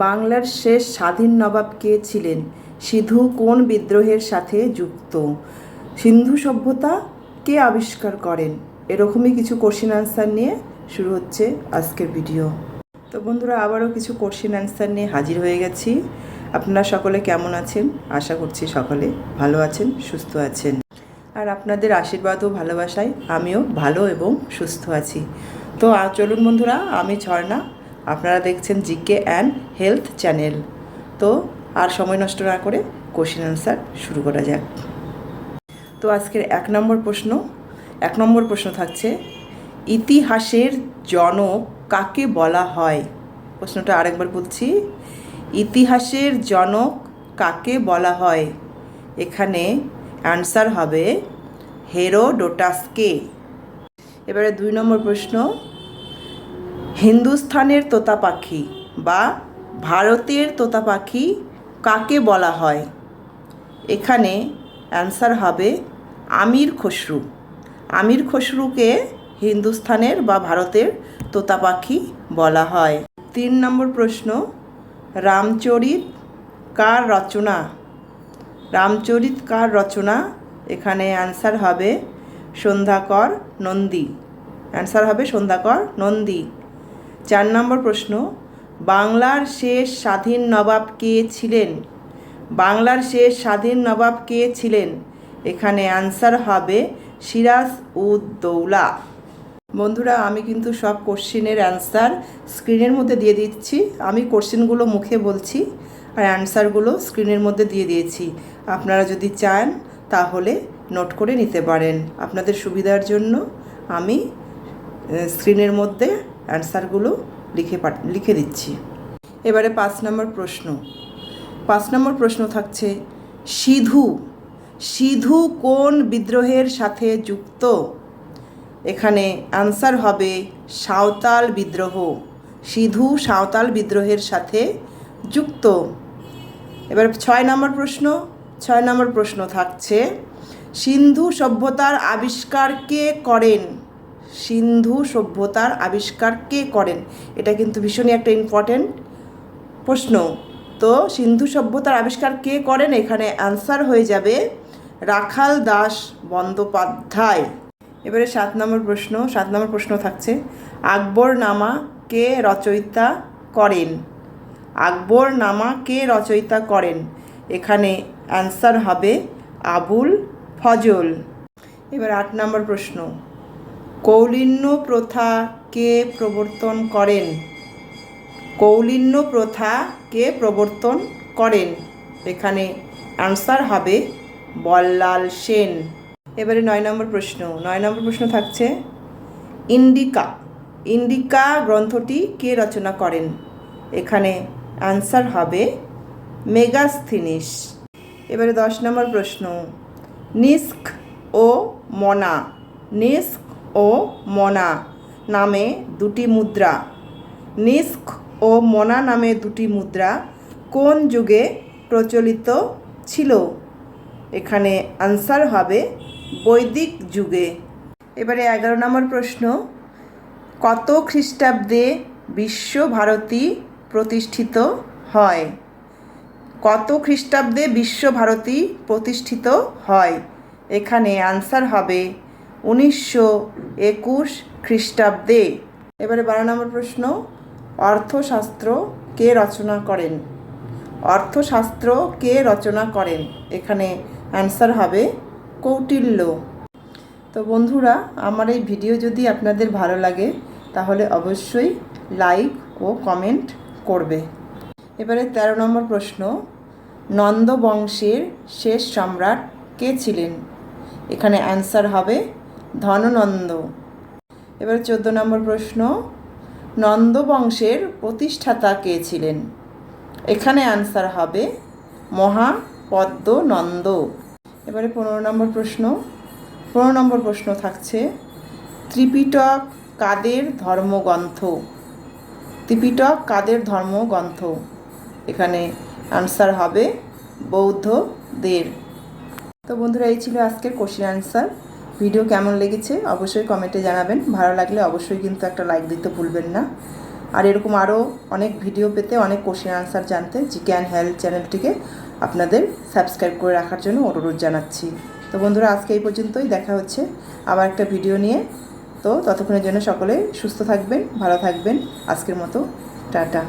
বাংলার শেষ স্বাধীন নবাব কে ছিলেন? সিধু কোন বিদ্রোহের সাথে যুক্ত? সিন্ধু সভ্যতা কে আবিষ্কার করেন? এরকমই কিছু কোশ্চেন আনসার নিয়ে শুরু হচ্ছে আজকের ভিডিও। তো বন্ধুরা, আবারও কিছু কোশ্চেন আনসার নিয়ে হাজির হয়ে গেছি। আপনারা সকলে কেমন আছেন? আশা করছি সকলে ভালো আছেন, সুস্থ আছেন। আর আপনাদের আশীর্বাদ ও ভালোবাসায় আমিও ভালো এবং সুস্থ আছি। তো চলুন বন্ধুরা, আমি ঝর্ণা, আপনারা দেখছেন জিকে অ্যান্ড হেলথ চ্যানেল। তো আর সময় নষ্ট না করে কোশ্চেন আনসার শুরু করা যাক। তো আজকের এক নম্বর প্রশ্ন থাকছে, ইতিহাসের জনক কাকে বলা হয়? প্রশ্নটা আরেকবার বলছি, ইতিহাসের জনক কাকে বলা হয়? এখানে অ্যান্সার হবে হেরোডোটাসকে। এবারে 2 নম্বর প্রশ্ন, হিন্দুস্থানের তোতা পাখি বা ভারতের তোতা পাখি কাকে বলা হয়? এখানে অ্যান্সার হবে আমির খসরু। আমির খসরুকে হিন্দুস্থানের বা ভারতের তোতা পাখি বলা হয়। 3 নম্বর প্রশ্ন, রামচরিত কার রচনা? রামচরিত কার রচনা? এখানে অ্যান্সার হবে সন্ধ্যাকর নন্দী। অ্যান্সার হবে সন্ধ্যাকর নন্দী। 4 নম্বর প্রশ্ন, বাংলার শেষ স্বাধীন নবাব কে ছিলেন? বাংলার শেষ স্বাধীন নবাব কে ছিলেন? এখানে অ্যান্সার হবে সিরাজ উদ দৌলা। বন্ধুরা, আমি কিন্তু সব কোশ্চেনের অ্যান্সার স্ক্রিনের মধ্যে দিয়ে দিচ্ছি। আমি কোশ্চেনগুলো মুখে বলছি আর অ্যান্সারগুলো স্ক্রিনের মধ্যে দিয়ে দিয়েছি। আপনারা যদি চান তাহলে নোট করে নিতে পারেন। আপনাদের সুবিধার জন্য আমি স্ক্রিনের মধ্যে অ্যান্সারগুলো লিখে দিচ্ছি। এবারে 5 নম্বর প্রশ্ন থাকছে, সিধু কোন বিদ্রোহের সাথে যুক্ত? এখানে অ্যান্সার হবে সাঁওতাল বিদ্রোহ। সিধু সাঁওতাল বিদ্রোহের সাথে যুক্ত। এবার 6 নম্বর প্রশ্ন থাকছে, সিন্ধু সভ্যতার আবিষ্কার কে করেন? সিন্ধু সভ্যতার আবিষ্কার কে করেন? এটা কিন্তু ভীষণই একটা ইম্পর্টেন্ট প্রশ্ন। তো সিন্ধু সভ্যতার আবিষ্কার কে করেন? এখানে অ্যান্সার হয়ে যাবে রাখাল দাস বন্দ্যোপাধ্যায়। এবারে 7 নম্বর প্রশ্ন থাকছে, আকবরনামা কে রচয়িতা করেন? আকবরনামা কে রচয়িতা করেন? এখানে অ্যান্সার হবে আবুল ফজল। এবার 8 নম্বর প্রশ্ন, কৌলিন্য প্রথা কে প্রবর্তন করেন? কৌলিন্য প্রথা কে প্রবর্তন করেন? এখানে অ্যান্সার হবে বল্লাল সেন। এবারে 9 নম্বর প্রশ্ন থাকছে, ইন্ডিকা গ্রন্থটি কে রচনা করেন? এখানে অ্যান্সার হবে মেগাস্থিনিস। এবারে 10 নম্বর প্রশ্ন, নিস্ক ও মনা নামে দুটি মুদ্রা, নিস্ক ও মনা নামে দুটি মুদ্রা কোন যুগে প্রচলিত ছিল? এখানে আনসার হবে বৈদিক যুগে। এবারে 11 নম্বর প্রশ্ন, কত খ্রিস্টাব্দে বিশ্বভারতী প্রতিষ্ঠিত হয়? কত খ্রিস্টাব্দে বিশ্বভারতী প্রতিষ্ঠিত হয়? এখানে আনসার হবে 1921 খ্রিস্টাব্দে। এবারে 12 নম্বর প্রশ্ন, অর্থশাস্ত্র কে রচনা করেন? অর্থশাস্ত্র কে রচনা করেন? এখানে অ্যান্সার হবে কৌটিল্য। তো বন্ধুরা, আমার এই ভিডিও যদি আপনাদের ভালো লাগে তাহলে অবশ্যই লাইক ও কমেন্ট করবে। এবারে 13 নম্বর প্রশ্ন, নন্দ বংশের শেষ সম্রাট কে ছিলেন? এখানে অ্যান্সার হবে ধননন্দ। এবারে 14 নম্বর প্রশ্ন, নন্দ বংশের প্রতিষ্ঠাতা কে ছিলেন? এখানে অ্যান্সার হবে মহাপদ্মনন্দ। এবারে 15 নম্বর প্রশ্ন থাকছে, ত্রিপিটক কাদের ধর্মগ্রন্থ? ত্রিপিটক কাদের ধর্মগ্রন্থ? এখানে আনসার হবে বৌদ্ধদের। তো বন্ধুরা, এই ছিল আজকের কোশ্চেন আনসার। ভিডিও কেমন লেগেছে অবশ্যই কমেন্টে জানাবেন। ভালো লাগলে অবশ্যই কিন্তু একটা লাইক দিতে ভুলবেন না। আর এরকম আরও অনেক ভিডিও পেতে, অনেক কোশ্চেন আনসার জানতে জিকে অ্যান্ড হেলথ চ্যানেলটিকে আপনাদের সাবস্ক্রাইব করে রাখার জন্য অনুরোধ জানাচ্ছি। তো বন্ধুরা, আজকে এই পর্যন্তই, দেখা হচ্ছে আবার একটা ভিডিও নিয়ে। তো ততক্ষণের জন্য সকলে সুস্থ থাকবেন, ভালো থাকবেন। আজকের মতো টাটা।